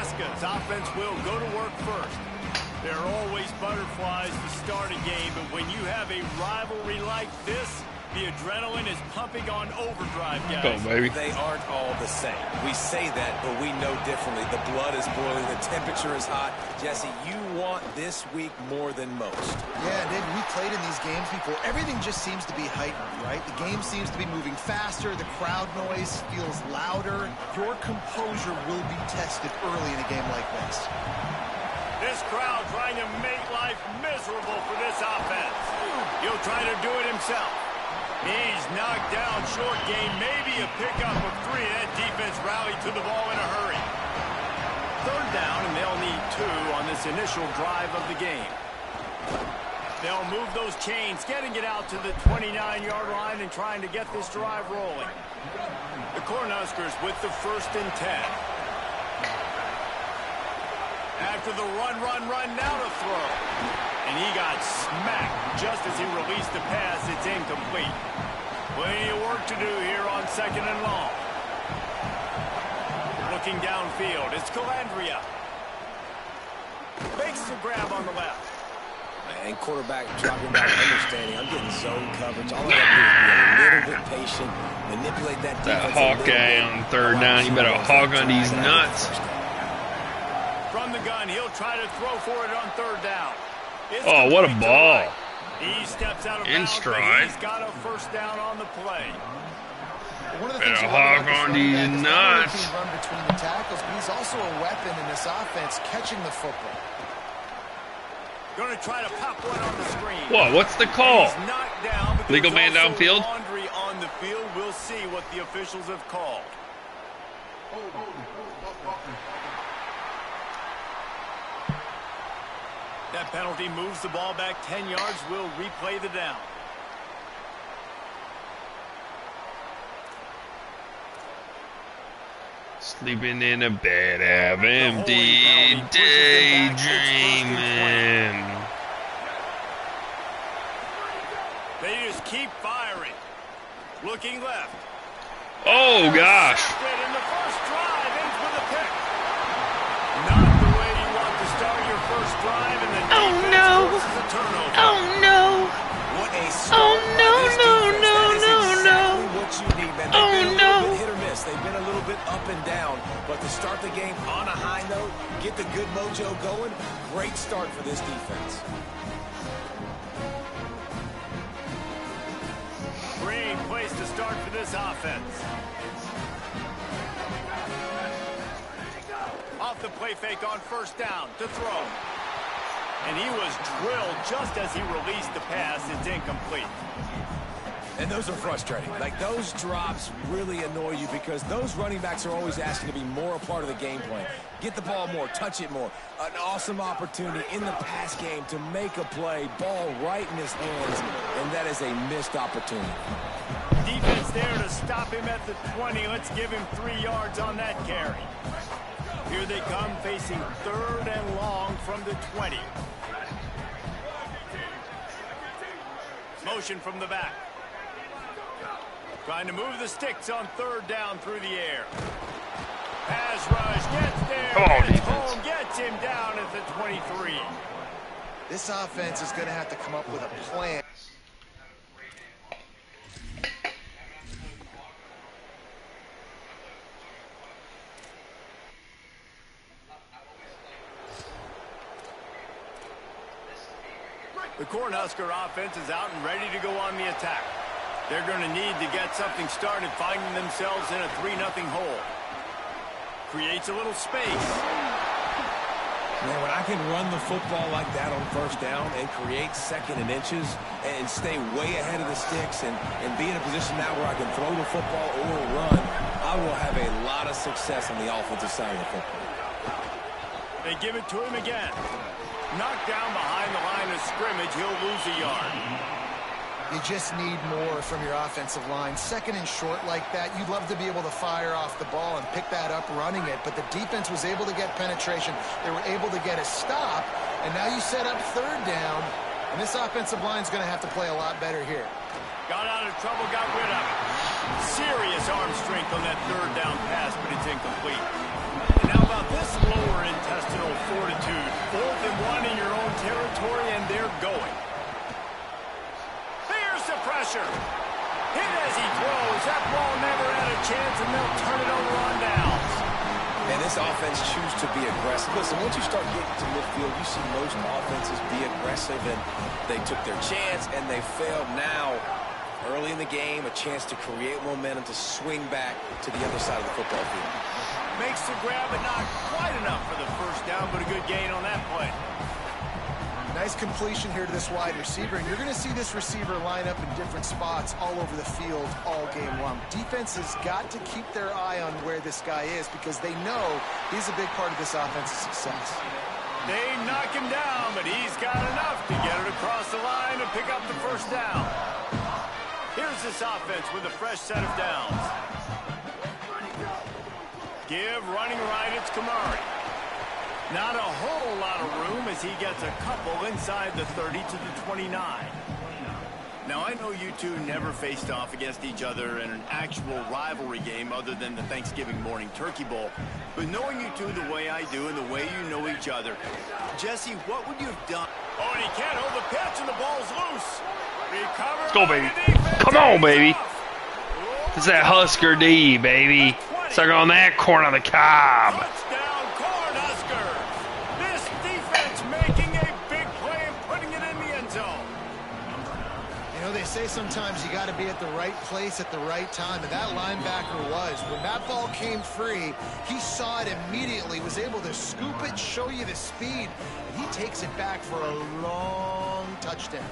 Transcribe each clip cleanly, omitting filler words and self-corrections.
Nebraska's offense will go to work first. There are always butterflies to start a game, but when you have a rivalry like this, the adrenaline is pumping on overdrive, guys. Go, baby. They aren't all the same. We say that, but we know differently. The blood is boiling. The temperature is hot. Jesse, you want this week more than most. Yeah, David, we played in these games before. Everything just seems to be heightened, right? The game seems to be moving faster. The crowd noise feels louder. Your composure will be tested early in a game like this. This crowd trying to make life miserable for this offense. He'll try to do it himself. He's knocked down short game, maybe a pickup of 3. That defense rallied to the ball in a hurry. Third down, and they'll need 2 on this initial drive of the game. They'll move those chains, getting it out to the 29-yard line and trying to get this drive rolling. The Cornhuskers with the 1st and 10. After the run, now to throw. And he got smacked just as he released the pass. It's incomplete. Plenty of work to do here on 2nd and long. Looking downfield, it's Calandria. Makes the grab on the left. And quarterback dropping back, understanding. I'm getting zone coverage. All I have to do is be a little bit patient, manipulate that defense. That Hawkeye on 3rd down. You better hog on these nuts. From the gun, he'll try to throw for it on 3rd down. Oh, what a ball. He steps out of in bounds, stride. He's got a 1st down on the play. One of the things better hog on these nuts. He can run between the tackles, but he's also a weapon in this offense catching the football. Going to try to pop one on the screen. Whoa, what's the call? He's knocked down, but Legal man also downfield? laundry on the field. We'll see what the officials have called. That penalty moves the ball back 10 yards. We'll replay the down. Sleeping in a bed, have empty, daydreaming. They just keep firing. Looking left. Oh, gosh. And the first drive ends with a pick. Not the way you want to start your first drive, and the defense forces a turnover. Oh, no. What a Oh, no, no, no, no, no. What you need, man. Oh, They've been a no. little bit hit or miss. They've been a little bit up and down. But to start the game on a high note, get the good mojo going, great start for this defense. Great place to start for this offense. Off the play fake on 1st down to throw. And he was drilled just as he released the pass. It's incomplete. And those are frustrating. Like, those drops really annoy you because those running backs are always asking to be more a part of the game plan. Get the ball more, touch it more. An awesome opportunity in the pass game to make a play, ball right in his hands, and that is a missed opportunity. Defense there to stop him at the 20. Let's give him 3 yards on that carry. Here they come, facing 3rd and long from the 20. Motion from the back. Trying to move the sticks on 3rd down through the air. Pass rush, gets there, gets home, gets him down at the 23. This offense is going to have to come up with a plan. The Cornhusker offense is out and ready to go on the attack. They're going to need to get something started, finding themselves in a 3-0 hole. Creates a little space. Man, when I can run the football like that on 1st down and create 2nd and inches and stay way ahead of the sticks and be in a position now where I can throw the football or run, I will have a lot of success on the offensive side of the football. They give it to him again. Knocked down behind the line of scrimmage. He'll lose a yard. You just need more from your offensive line. 2nd and short like that, you'd love to be able to fire off the ball and pick that up running it, but the defense was able to get penetration. They were able to get a stop, and now you set up 3rd down, and this offensive line is going to have to play a lot better here. Got out of trouble, got rid of it. Serious arm strength on that 3rd down pass, but it's incomplete. And now about this lower intestinal fortitude? 4th and 1 in your own territory, and they're going. Here's the pressure. Hit as he throws. That ball never had a chance, and they'll turn it over on downs. And this offense chooses to be aggressive. Listen, once you start getting to midfield, you see most offenses be aggressive, and they took their chance, and they failed. Now, early in the game, a chance to create momentum to swing back to the other side of the football field. Makes the grab, but not quite enough for the first down, but a good gain on that play. Nice completion here to this wide receiver, and you're going to see this receiver line up in different spots all over the field all game long. Defense has got to keep their eye on where this guy is because they know he's a big part of this offense's success. They knock him down, but he's got enough to get it across the line and pick up the first down. Here's this offense with a fresh set of downs. Give running right, it's Kamari. Not a whole lot of room as he gets a couple inside the 30 to the 29. Now, I know you two never faced off against each other in an actual rivalry game other than the Thanksgiving morning turkey bowl. But knowing you two the way I do and the way you know each other, Jesse, what would you have done? Oh, and he can't hold the pitch and the ball's loose. Let's go, baby. Come on, baby. It's that Husker D, baby. Suck on that corn on the cob. Touchdown, Cornhuskers. This defense making a big play and putting it in the end zone. You know, they say sometimes you got to be at the right place at the right time, and that linebacker was. When that ball came free, he saw it immediately, was able to scoop it, show you the speed, and he takes it back for a long touchdown.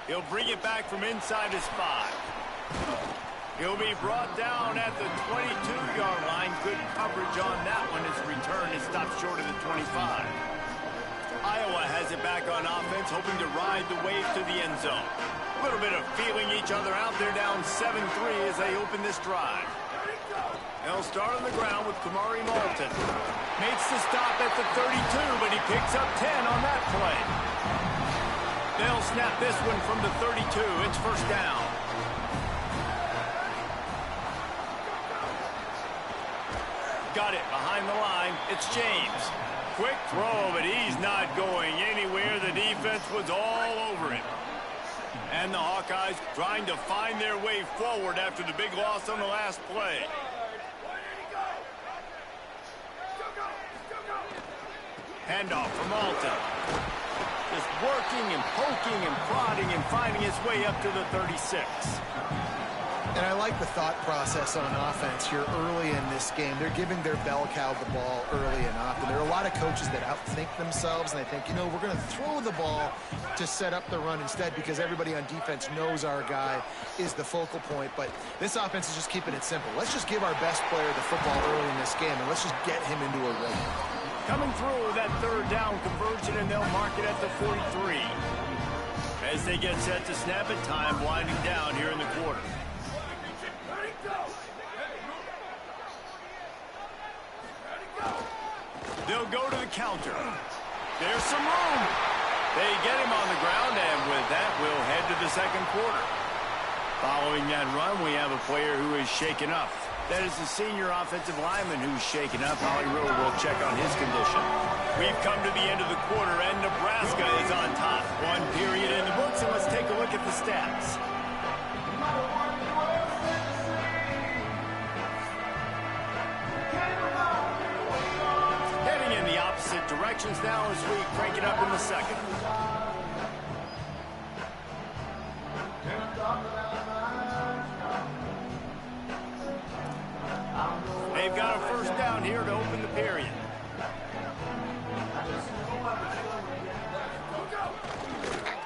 He'll bring it back from inside his 5. He'll be brought down at the 22-yard line. Good coverage on that one. His return is stopped short of the 25. Iowa has it back on offense, hoping to ride the wave to the end zone. A little bit of feeling each other out. They're down 7-3 as they open this drive. They'll start on the ground with Kamari Malton. Makes the stop at the 32, but he picks up 10 on that play. They'll snap this one from the 32. It's first down. Got it behind the line. It's James. Quick throw, but he's not going anywhere. The defense was all over him. And the Hawkeyes trying to find their way forward after the big loss on the last play. Handoff from Malton. Just working and poking and prodding and finding his way up to the 36. And I like the thought process on offense here early in this game. They're giving their bell cow the ball early and often. There are a lot of coaches that outthink themselves, and they think, you know, we're going to throw the ball to set up the run instead because everybody on defense knows our guy is the focal point. But this offense is just keeping it simple. Let's just give our best player the football early in this game, and let's just get him into a rhythm. Coming through that third down conversion, and they'll mark it at the 43. As they get set to snap it, time winding down here in the quarter. They'll go to the counter. There's some room. They get him on the ground, and with that, we'll head to the second quarter. Following that run, we have a player who is shaken up. That is the senior offensive lineman who's shaken up. Holly Riddle will check on his condition. We've come to the end of the quarter, and Nebraska is on top. 1 period in the books, and let's take a look at the stats. Heading in the opposite directions now as we crank it up in the second. They've got a first down here to open the period.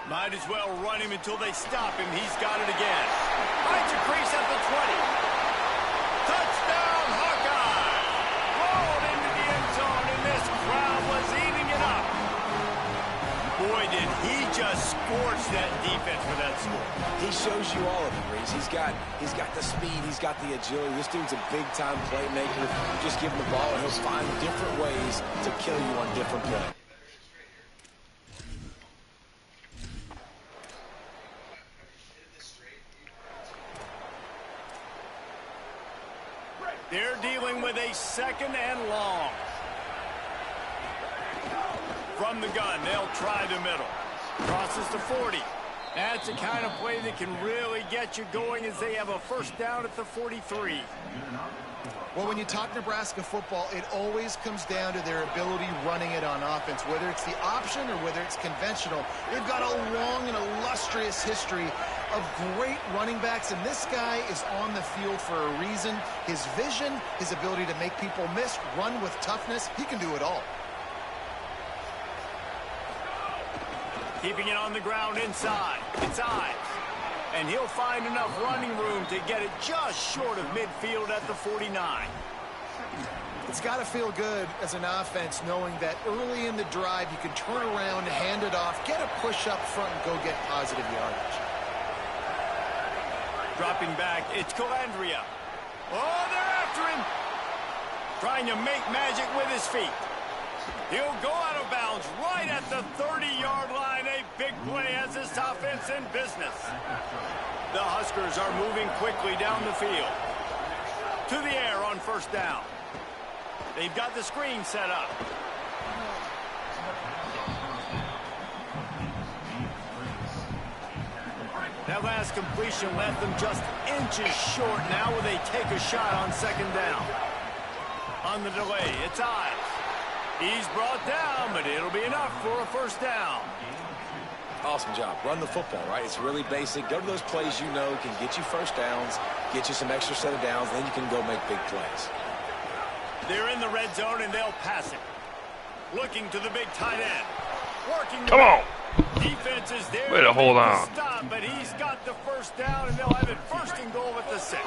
Might as well run him until they stop him. He's got it again. Finds a crease at the 20. Touchdown, Hawkeye! Rolled into the end zone, and this crowd was eating it up. Boy, did he just scorch that defense for that score? He shows you all of it, Reese. He's got the speed, he's got the agility. This dude's a big-time playmaker. You just give him the ball, and he'll find different ways to kill you on different plays. They're dealing with a 2nd and long. From the gun, they'll try the middle. Crosses to 40. That's the kind of play that can really get you going as they have a 1st down at the 43. Well, when you talk Nebraska football, it always comes down to their ability running it on offense. Whether it's the option or whether it's conventional, they've got a long and illustrious history of great running backs, and this guy is on the field for a reason. His vision, his ability to make people miss, run with toughness, he can do it all. Keeping it on the ground inside. It's Ives. And he'll find enough running room to get it just short of midfield at the 49. It's got to feel good as an offense knowing that early in the drive you can turn around, hand it off, get a push up front, and go get positive yardage. Dropping back, it's Calandria. Oh, they're after him. Trying to make magic with his feet. He'll go out of bounds right at the 30-yard line. A big play as this offense in business. The Huskers are moving quickly down the field. To the air on 1st down. They've got the screen set up. That last completion left them just inches short. Now will they take a shot on 2nd down? On the delay, it's Ives. He's brought down, but it'll be enough for a 1st down. Awesome job. Run the football, right? It's really basic. Go to those plays you know can get you 1st downs, get you some extra set of downs, and then you can go make big plays. They're in the red zone, and they'll pass it. Looking to the big tight end. Working. Come on. Defense is there. Way to hold on. Stop, but he's got the 1st down, and they'll have it 1st and goal at the 6.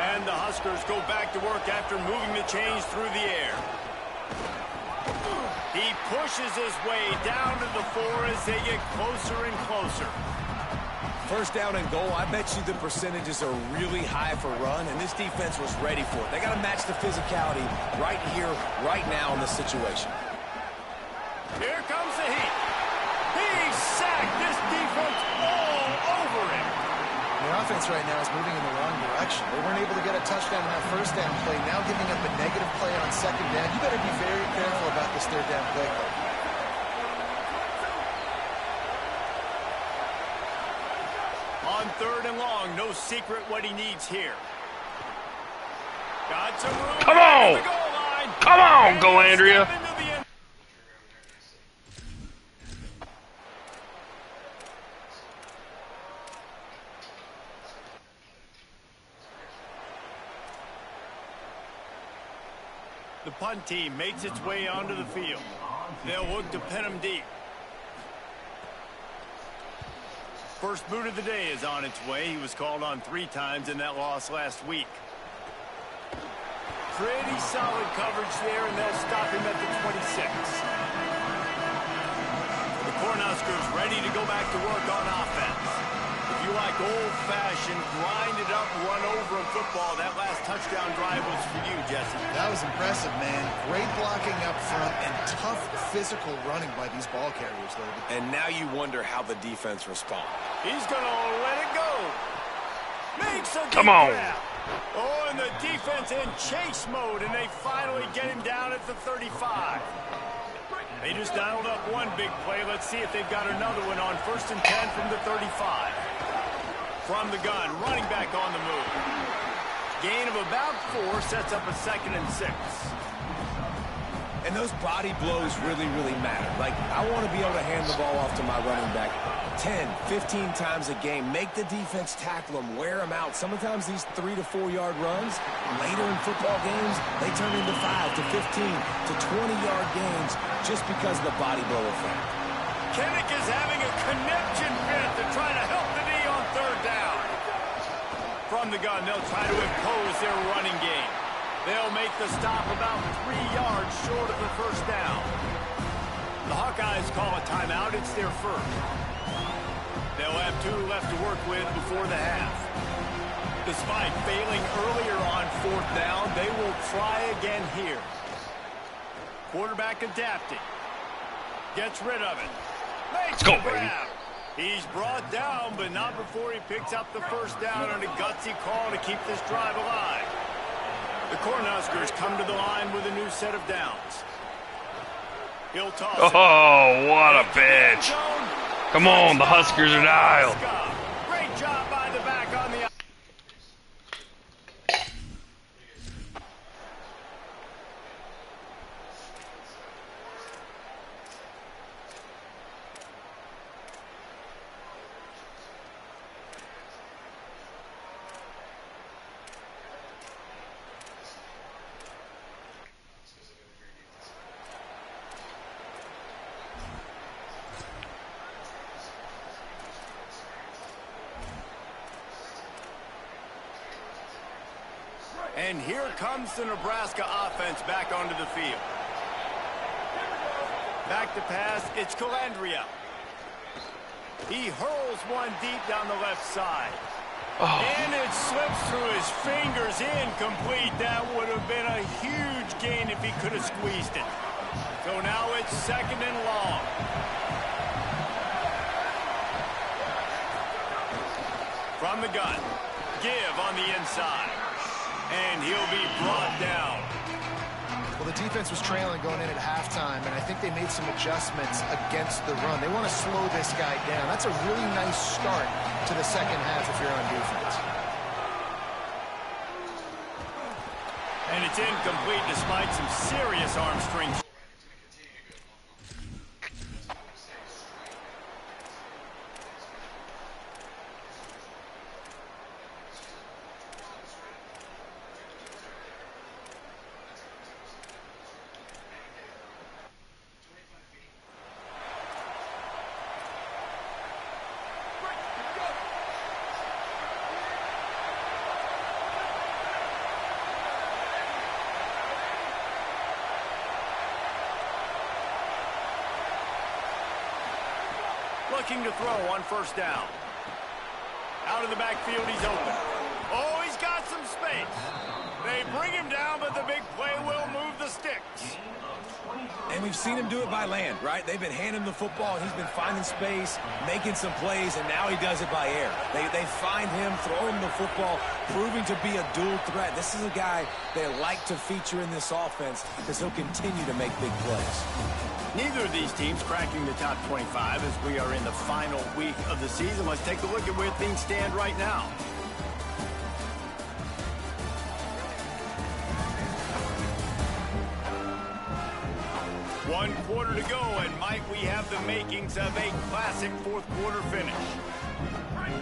And the Huskers go back to work after moving the chains through the air. He pushes his way down to the 4 as they get closer and closer. 1st down and goal, I bet you the percentages are really high for run, and this defense was ready for it. They got to match the physicality right here, right now in this situation. Here comes the heat. He sacked this defense all over him. The offense right now is moving in the wrong direction. They weren't able to get a touchdown in that 1st down play. Now giving up a negative play on 2nd down. You better be very careful about this 3rd down play. On 3rd and long, no secret what he needs here. Got some room. Come on. Come on, Calandria. The punt team makes its way onto the field. They'll look to pin them deep. First boot of the day is on its way. He was called on 3 times in that loss last week. Pretty solid coverage there, and they'll stop him at the 26. The Cornhuskers ready to go back to work on offense. If you like old-fashioned, grind-it-up, run-over of football, that last touchdown drive was for you, Jesse. That was impressive, man. Great blocking up front and tough physical running by these ball carriers, David. And now you wonder how the defense responds. He's going to let it go. Makes a Come on. grab. Oh, and the defense in chase mode, and they finally get him down at the 35. They just dialed up one big play. Let's see if they've got another one on 1st and 10 from the 35. From the gun, running back on the move. Gain of about 4 sets up a 2nd and 6. And those body blows really, really matter. Like, I want to be able to hand the ball off to my running back 10, 15 times a game. Make the defense tackle them, wear them out. Sometimes these 3 to 4 yard runs, later in football games, they turn into 5 to 15 to 20-yard games just because of the body blow effect. Kinnick is having a conniption fit to try to help the knee on 3rd down. From the gun, they'll try to impose their running game. They'll make the stop about 3 yards short of the 1st down. The Hawkeyes call a timeout. It's their first. They'll have 2 left to work with before the half. Despite failing earlier on 4th down, they will try again here. Quarterback adapting. Gets rid of it. Let's go, baby. He's brought down, but not before he picks up the first down on a gutsy call to keep this drive alive. The Cornhuskers come to the line with a new set of downs. He'll toss it. Oh, what a bitch. Come on, the Huskers are dialed. Great job by the back on the... And here comes the Nebraska offense back onto the field. Back to pass, it's Calandria. He hurls one deep down the left side. Oh. And it slips through his fingers, incomplete. That would have been a huge gain if he could have squeezed it. So now it's 2nd and long. From the gun, give on the inside. And he'll be brought down. Well, the defense was trailing going in at halftime, and I think they made some adjustments against the run. They want to slow this guy down. That's a really nice start to the second half if you're on defense. And it's incomplete despite some serious arm strength. Looking to throw on 1st down. Out of the backfield, he's open. Oh, he's got some space. They bring him down, but the big play will move the sticks. And we've seen him do it by land, right? They've been handing him the football, and he's been finding space, making some plays, and now he does it by air. They find him, throw him the football, proving to be a dual threat. This is a guy they like to feature in this offense because he'll continue to make big plays. Neither of these teams cracking the top 25 as we are in the final week of the season. Let's take a look at where things stand right now. One quarter to go, and might we have the makings of a classic 4th quarter finish.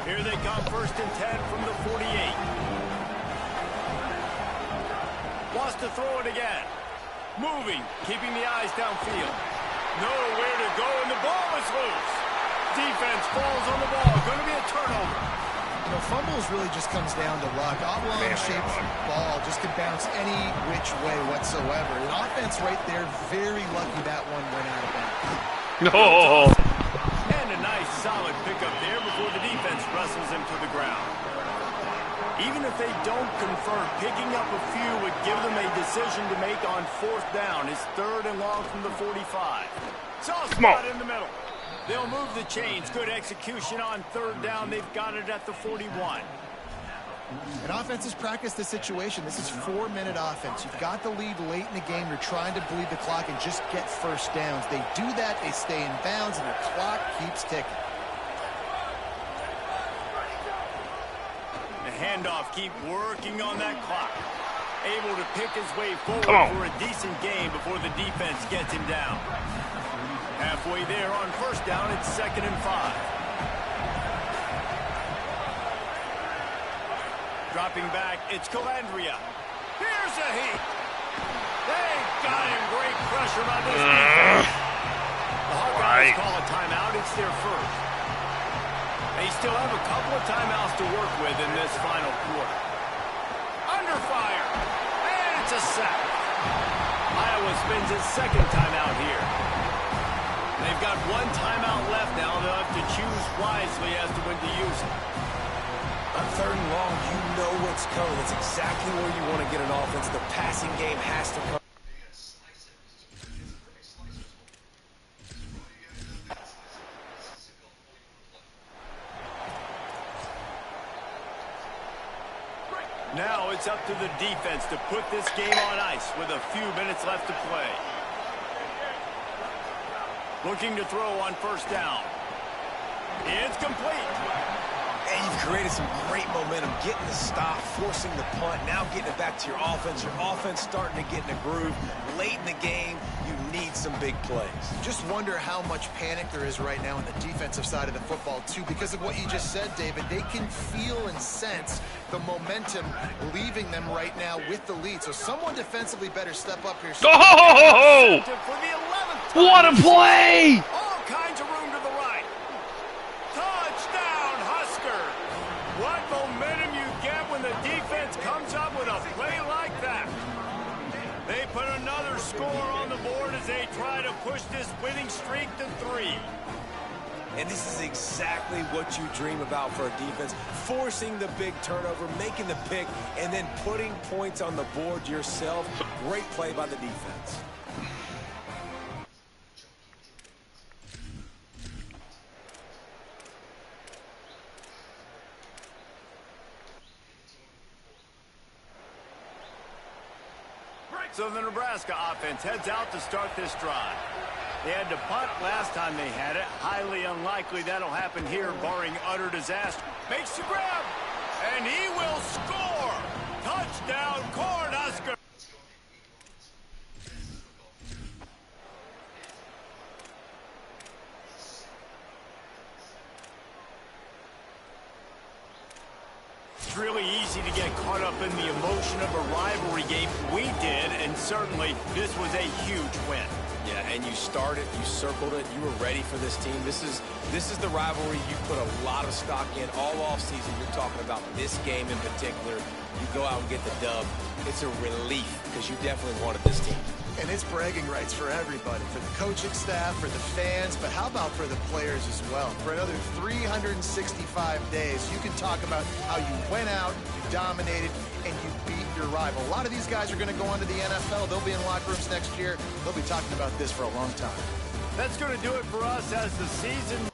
Here they come, 1st and 10 from the 48. Wants to throw it again. Moving, keeping the eyes downfield. Nowhere to go, and the ball is loose. Defense falls on the ball. Going to be a turnover. You know, fumbles really just comes down to luck. Oblong-shaped ball just can bounce any which way whatsoever. The offense right there, very lucky that one went out of bounds. No. And a nice solid pickup there before the defense wrestles him to the ground. Even if they don't convert, picking up a few would give them a decision to make on 4th down. It's 3rd and long from the 45. Soft spot in the middle. They'll move the chains. Good execution on 3rd down. They've got it at the 41. And offenses practice the situation. This is 4-minute offense. You've got the lead late in the game. You're trying to bleed the clock and just get first downs. They do that. They stay in bounds, and the clock keeps ticking. Handoff, keep working on that clock. Able to pick his way forward for a decent gain before the defense gets him down. Halfway there on 1st down, it's 2nd and 5. Dropping back, it's Calandria. Here's a heat. They got him. Great pressure by this defense. The Hawkeyes call a timeout. It's their first. They still have a couple of timeouts to work with in this final quarter. Under fire. And it's a sack. Iowa spins its 2nd timeout here. one timeout left now. They'll have to choose wisely as to when to use it. On 3rd and long, you know what's coming. That's exactly where you want to get an offense. The passing game has to come. Now it's up to the defense to put this game on ice with a few minutes left to play. Looking to throw on 1st down. It's complete. And you've created some great momentum, getting the stop, forcing the punt, now getting it back to your offense. Your offense starting to get in a groove. Late in the game, you need some big plays. Just wonder how much panic there is right now on the defensive side of the football, too, because of what you just said, David. They can feel and sense the momentum leaving them right now with the lead. So someone defensively better step up here. Oh! What a play! All kinds of room to the right. Touchdown, Huskers! What momentum you get when the defense comes up with a play like that. They put another score on the board as they try to push this winning streak to 3. And this is exactly what you dream about for a defense. Forcing the big turnover, making the pick, and then putting points on the board yourself. Great play by the defense. So the Nebraska offense heads out to start this drive. They had to punt last time they had it. Highly unlikely that'll happen here, barring utter disaster. Makes the grab, and he will score. Touchdown, Cornhusker. It's really easy to get caught up in the emotion of a rivalry game. We did, and certainly this was a huge win. Yeah, and you started, you circled it, you were ready for this team. This is the rivalry you put a lot of stock in all offseason. You're talking about this game in particular. You go out and get the dub. It's a relief because you definitely wanted this team. And it's bragging rights for everybody, for the coaching staff, for the fans, but how about for the players as well? For another 365 days, you can talk about how you went out, you dominated, and you beat your rival. A lot of these guys are going to go on to the NFL. They'll be in locker rooms next year. They'll be talking about this for a long time. That's going to do it for us as the season